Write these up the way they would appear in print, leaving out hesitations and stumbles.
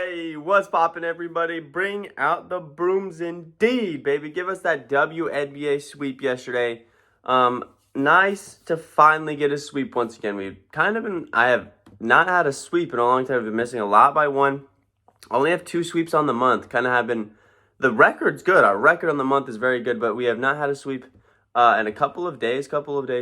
Hey, what's poppin', everybody? Bring out the brooms indeed, baby. Give us that WNBA sweep yesterday. Nice to finally get a sweep once again. I have not had a sweep in a long time. I've been missing a lot by one. I only have 2 sweeps on the month. The record's good. Our record on the month is very good, but we have not had a sweep in a couple of days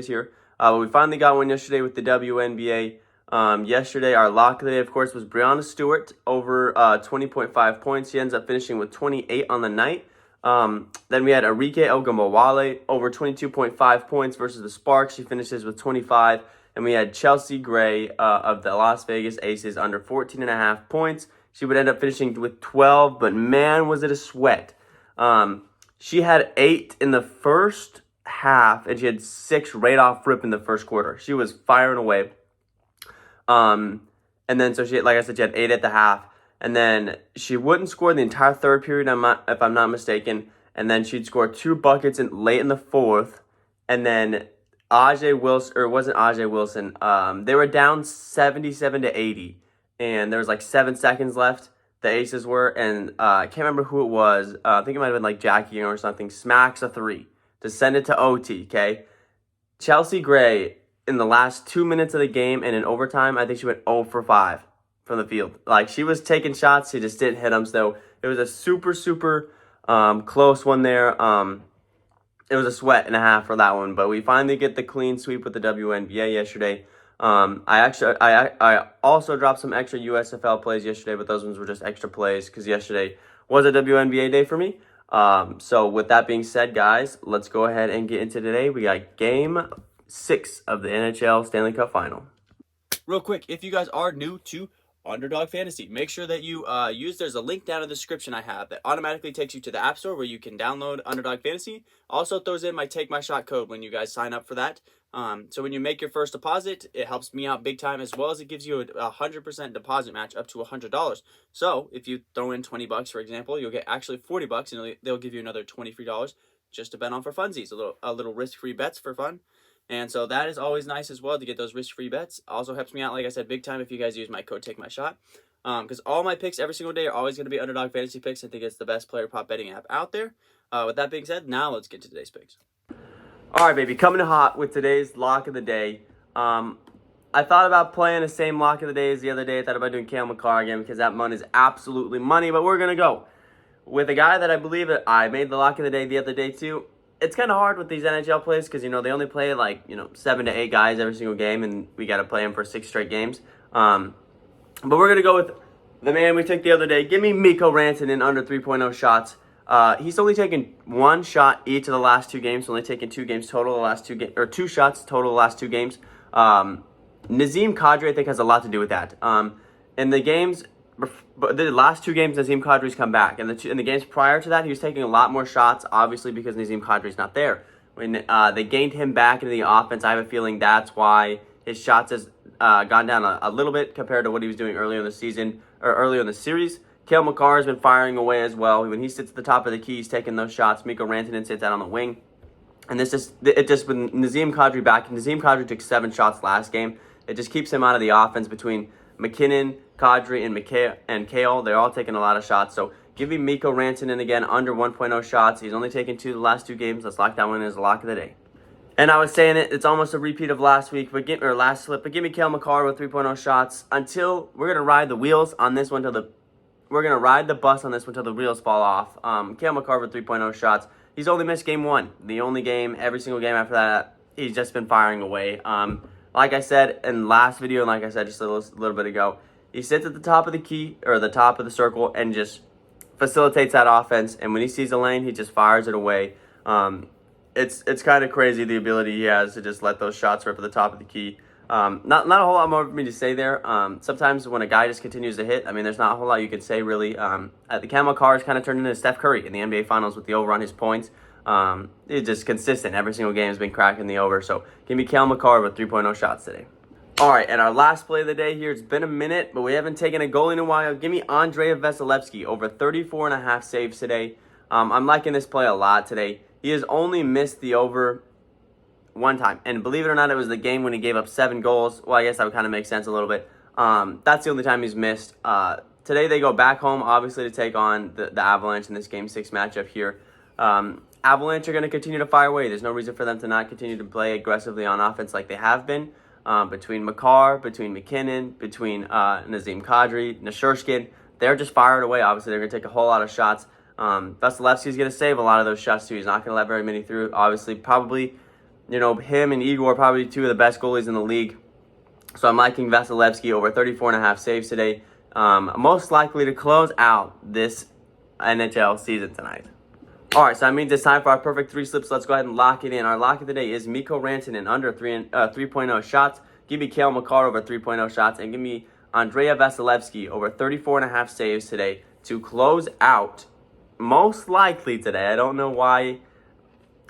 here. But we finally got one yesterday with the WNBA. Yesterday, our lock of the day, of course, was Breanna Stewart over 20.5 points. She ends up finishing with 28 on the night. Then we had Arike Ogunbowale over 22.5 points versus the Sparks. She finishes with 25. And we had Chelsea Gray of the Las Vegas Aces under 14.5 points. She would end up finishing with 12, but man, was it a sweat. She had 8 in the first half, and she had 6 right off rip in the first quarter. She was firing away. And then so she, like I said, she had 8 at the half, and then she wouldn't score the entire third period, if I'm not mistaken, and then she'd score 2 buckets late in the fourth, and then Ajay Wilson, or it wasn't Ajay Wilson, they were down 77-80, and there was like 7 seconds left, the Aces were, and I can't remember who it was, I think it might have been like Jackie or something, smacks a 3 to send it to OT, okay? Chelsea Gray, in the last 2 minutes of the game and in overtime, I think she went 0 for 5 from the field. Like, she was taking shots, she just didn't hit them. So it was a super close one there. It was a sweat and a half for that one, but we finally get the clean sweep with the WNBA yesterday. I also dropped some extra USFL plays yesterday, but those ones were just extra plays because yesterday was a WNBA day for me. So with that being said, guys, let's go ahead and get into today. We got Game 6 of the NHL Stanley Cup Final. Real quick, if you guys are new to Underdog Fantasy, make sure that you there's a link down in the description I have that automatically takes you to the App Store where you can download Underdog Fantasy. Also throws in my TAKEMYSHOT code when you guys sign up for that. So when you make your first deposit, it helps me out big time, as well as it gives you a 100% deposit match up to $100. So if you throw in $20, for example, you'll get actually $40, and they'll give you another $20 free just to bet on for funsies, a little risk-free bets for fun. And so that is always nice as well to get those risk-free bets. Also helps me out, like I said, big time if you guys use my code TAKEMYSHOT. Because all my picks every single day are always going to be Underdog Fantasy picks. I think it's the best player prop betting app out there. With that being said, now let's get to today's picks. All right, baby, coming in hot with today's lock of the day. I thought about playing the same lock of the day as the other day. I thought about doing Cale Makar again because that money is absolutely money. But we're going to go with a guy that I believe that I made the lock of the day the other day too. It's kind of hard with these NHL plays because, they only play 7 to 8 guys every single game, and we got to play them for 6 straight games. But we're going to go with the man we took the other day. Give me Mikko Rantanen under 3.0 shots. He's only taken 1 shot each of the last 2 games, only taken 2 games total the last 2 games, or 2 shots total the last 2 games. Nazem Kadri, I think, has a lot to do with that. In the games, the last 2 games, Nazem Kadri's come back. In the games prior to that, he was taking a lot more shots, obviously because Nazem Kadri's not there. When they gained him back into the offense, I have a feeling that's why his shots has gone down a little bit compared to what he was doing earlier in the season, or earlier in the series. Cale Makar has been firing away as well. When he sits at the top of the key, he's taking those shots. Mikko Rantanen sits out on the wing. And it just with Nazem Kadri back, Nazem Kadri took 7 shots last game. It just keeps him out of the offense between McKinnon, Kadri, and Cale. They're all taking a lot of shots. So give me Mikko Rantanen again under 1.0 shots. He's only taken 2 the last 2 games. Let's lock that one in as a lock of the day. And I was saying it's almost a repeat of last week, last slip. But give me Cale Makar with 3.0 shots until we're gonna ride the wheels on this one we're going to ride the bus on this one until the wheels fall off. Cale Makar with 3.0 shots. He's only missed game 1. The only game, every single game after that, he's just been firing away. Like I said in last video, and like I said just a little bit ago, he sits at the top of the key, or the top of the circle, and just facilitates that offense. And when he sees a lane, he just fires it away. It's kind of crazy the ability he has to just let those shots rip at the top of the key. Not a whole lot more for me to say there. Sometimes when a guy just continues to hit, there's not a whole lot you can say really. The Cale Makar has kind of turned into Steph Curry in the NBA Finals with the over on his points. It's just consistent. Every single game has been cracking the over. So give me Cale Makar with 3.0 shots today. All right, and our last play of the day here. It's been a minute, but we haven't taken a goal in a while. Give me Andrea Vesilepski over 34.5 saves today. I'm liking this play a lot today. He has only missed the over 1 time. And believe it or not, it was the game when he gave up 7 goals. Well, I guess that would kind of make sense a little bit. That's the only time he's missed. today they go back home, obviously, to take on the Avalanche in this Game 6 matchup here. Avalanche are going to continue to fire away. There's no reason for them to not continue to play aggressively on offense like they have been. Between Makar, between McKinnon, between Nazem Kadri, Nesterkin, they're just firing away. Obviously, they're going to take a whole lot of shots. Vesilepski is going to save a lot of those shots, too. He's not going to let very many through. Obviously, probably, him and Igor are probably two of the best goalies in the league. So I'm liking Vesilepski over 34.5 saves today. Most likely to close out this NHL season tonight. All right, so that means it's time for our perfect three slips. Let's go ahead and lock it in. Our lock of the day is Mikko Rantanen under 3.0 shots. Give me Cale Makar over 3.0 shots. And give me Andrea Vesilepski over 34.5 saves today to close out, most likely today. I don't know why.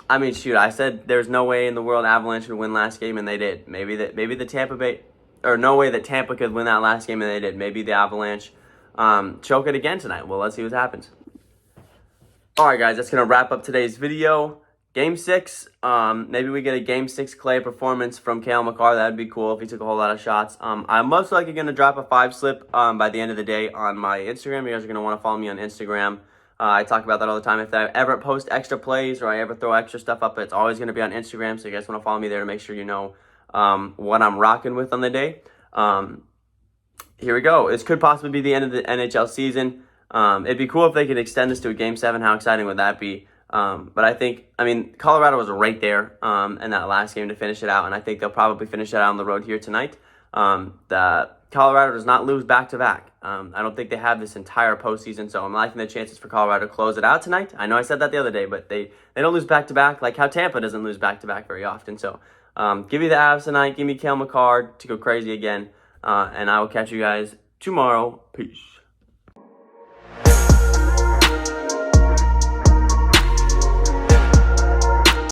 I mean, shoot, I said there's no way in the world Avalanche would win last game, and they did. Maybe the Tampa Bay, or no way that Tampa could win that last game, and they did. Maybe the Avalanche choke it again tonight. Well, let's see what happens. All right, guys, that's going to wrap up today's video. Game 6, maybe we get a Game 6 Clay performance from Cale Makar. That would be cool if he took a whole lot of shots. I'm most likely going to drop a 5 slip by the end of the day on my Instagram. You guys are going to want to follow me on Instagram. I talk about that all the time. If I ever post extra plays or I ever throw extra stuff up, it's always going to be on Instagram. So you guys want to follow me there to make sure you know what I'm rocking with on the day. Here we go. This could possibly be the end of the NHL season. It'd be cool if they could extend this to a Game 7. How exciting would that be? But I mean, Colorado was right there in that last game to finish it out, and I think they'll probably finish it out on the road here tonight. Colorado does not lose back-to-back. I don't think they have this entire postseason, so I'm liking the chances for Colorado to close it out tonight. I know I said that the other day, but they don't lose back-to-back, like how Tampa doesn't lose back-to-back very often. So give me the Avs tonight. Give me Cale Makar to go crazy again, and I will catch you guys tomorrow. Peace.